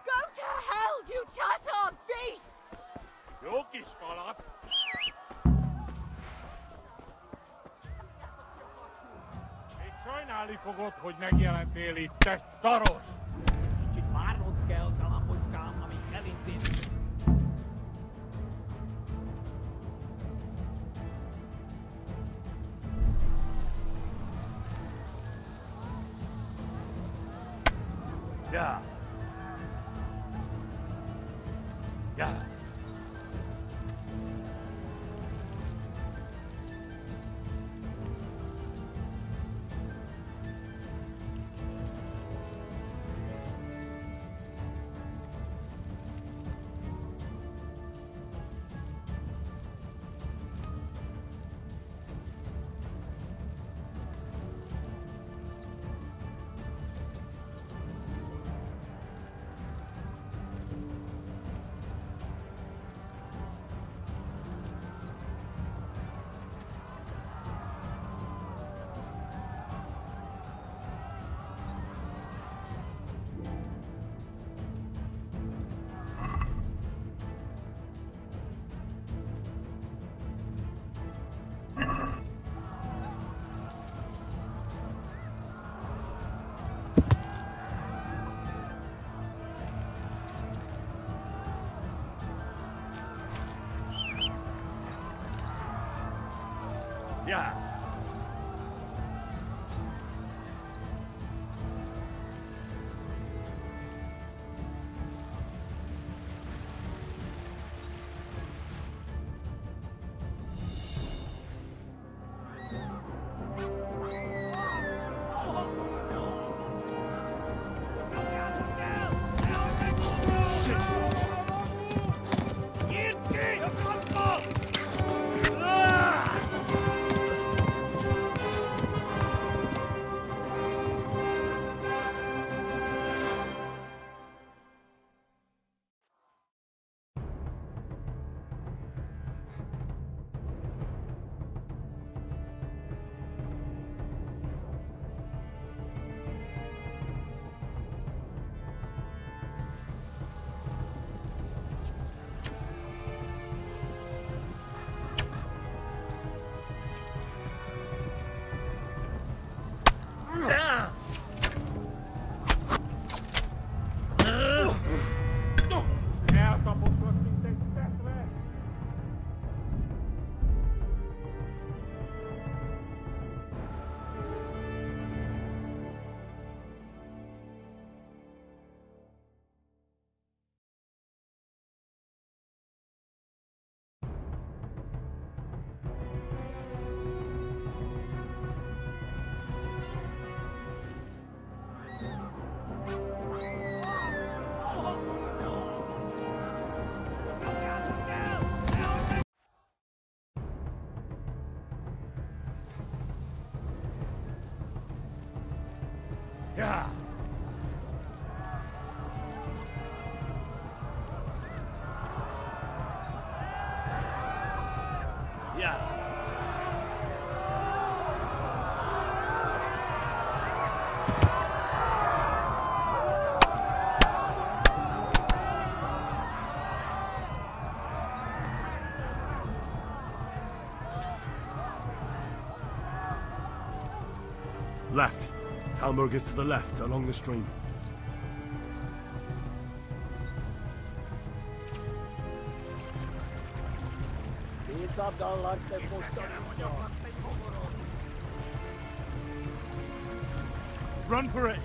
Go to hell, you Tatar beast! Jókis falat! Még sajnálni fogod, hogy megjelentél itt, te szaros! Kicsit várnod kell, kalapocskám, amíg elintézzük. Yeah. Yeah. Yeah. Yeah. Yeah. Left. Talmurg is to the left, along the stream. Run for it!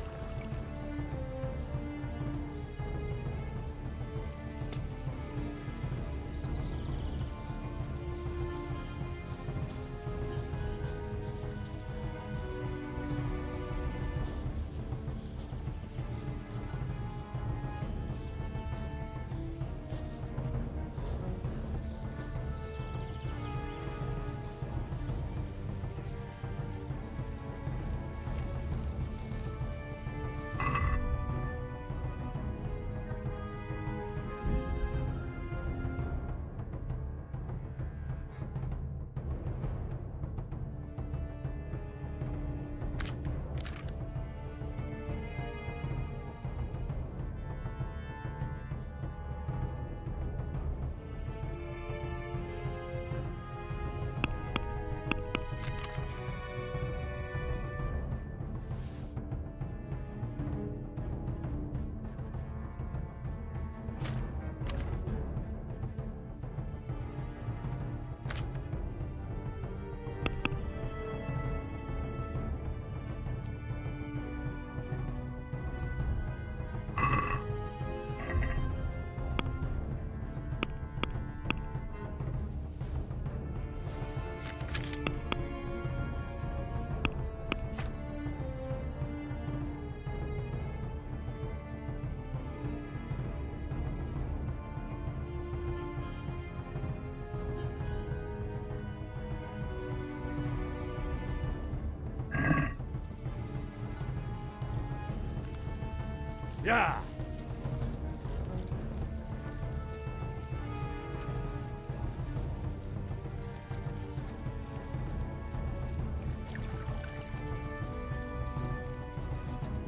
Yeah.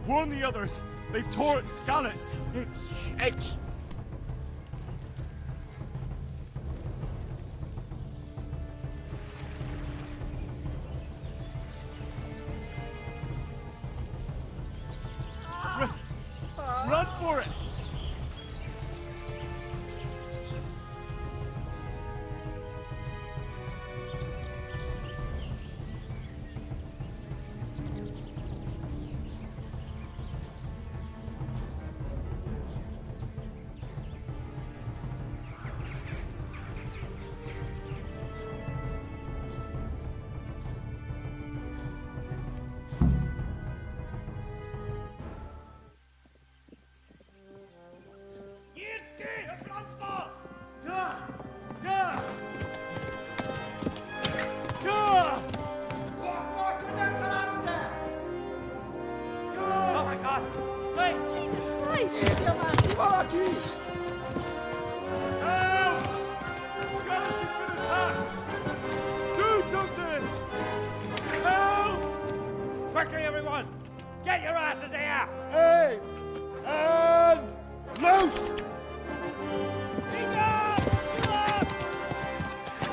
Warn the others! They've tore at Skalitz! Shit! Run for it! Oh my God! Wait! Jesus Christ! Help! Skalitz has been attacked! Do something! Help! Quickly, everyone! Get your asses here! Hey! And loose!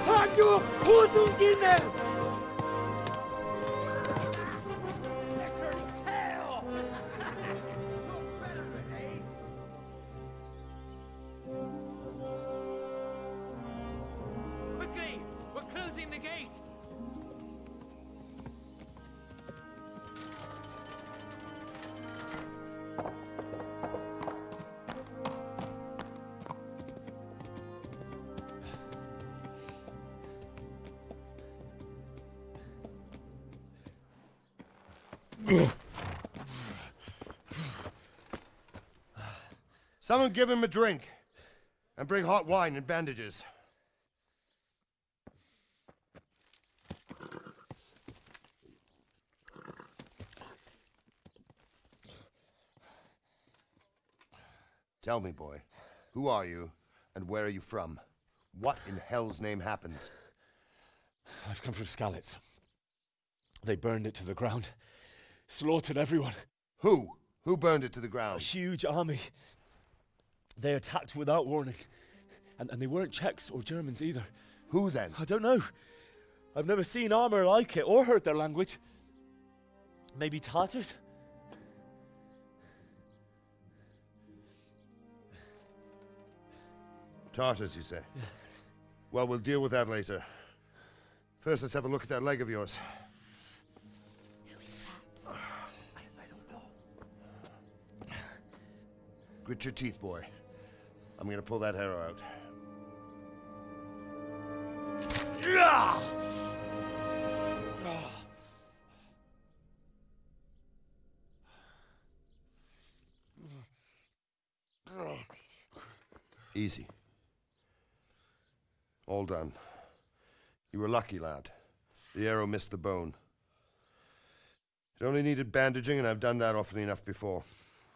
Radio Hosungine! Quickly! We're closing the gate! Someone give him a drink. And bring hot wine and bandages. Tell me, boy, who are you and where are you from? What in hell's name happened? I've come from Skalitz. They burned it to the ground. Slaughtered everyone. Who? Who burned it to the ground? A huge army. They attacked without warning. And they weren't Czechs or Germans either. Who then? I don't know. I've never seen armor like it or heard their language. Maybe Tatars? Tartars, you say? Yeah. Well, we'll deal with that later. First, let's have a look at that leg of yours. I don't know. Grit your teeth, boy. I'm gonna pull that arrow out. Easy. All done. You were lucky, lad. The arrow missed the bone. It only needed bandaging, and I've done that often enough before.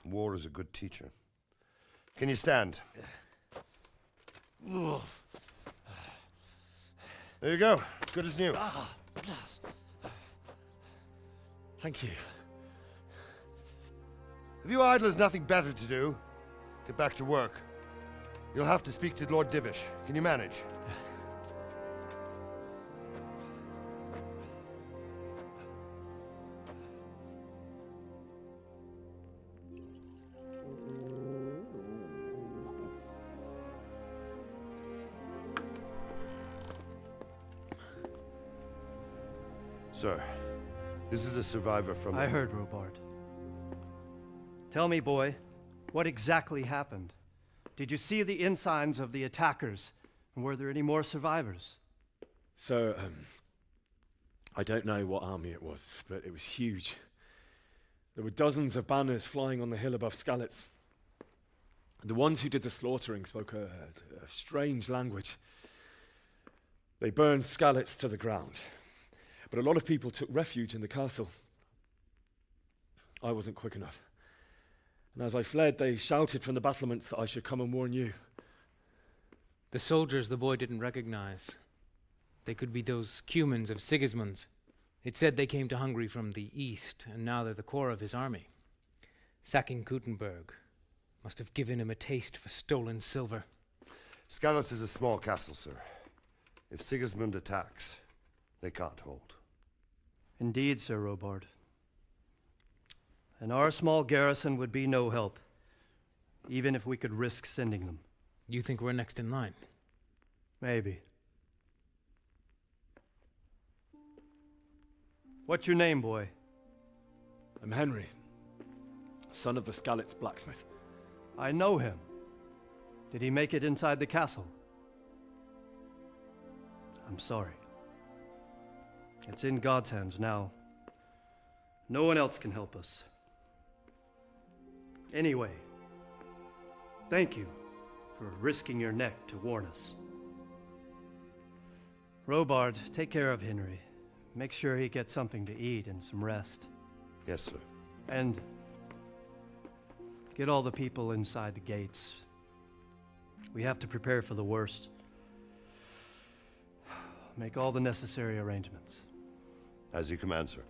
War is a good teacher. Can you stand? There you go. Good as new. Thank you. If you idlers nothing better to do, get back to work. You'll have to speak to Lord Divish. Can you manage? Sir, this is a survivor from... I heard, Robart. Tell me, boy, what exactly happened? Did you see the ensigns of the attackers? And were there any more survivors? So, I don't know what army it was, but it was huge. There were dozens of banners flying on the hill above Skalitz. The ones who did the slaughtering spoke a strange language. They burned Skalitz to the ground. But a lot of people took refuge in the castle. I wasn't quick enough. And as I fled, they shouted from the battlements that I should come and warn you. The soldiers the boy didn't recognize. They could be those Cumans of Sigismund's. It said they came to Hungary from the east, and now they're the core of his army. Sacking Gutenberg must have given him a taste for stolen silver. Skalitz is a small castle, sir. If Sigismund attacks, they can't hold. Indeed, Sir Robard. And our small garrison would be no help, even if we could risk sending them. You think we're next in line? Maybe. What's your name, boy? I'm Henry, son of the Skalitz blacksmith. I know him. Did he make it inside the castle? I'm sorry. It's in God's hands now. No one else can help us. Anyway, thank you for risking your neck to warn us. Robard, take care of Henry. Make sure he gets something to eat and some rest. Yes, sir. And get all the people inside the gates. We have to prepare for the worst. Make all the necessary arrangements. As you command, sir.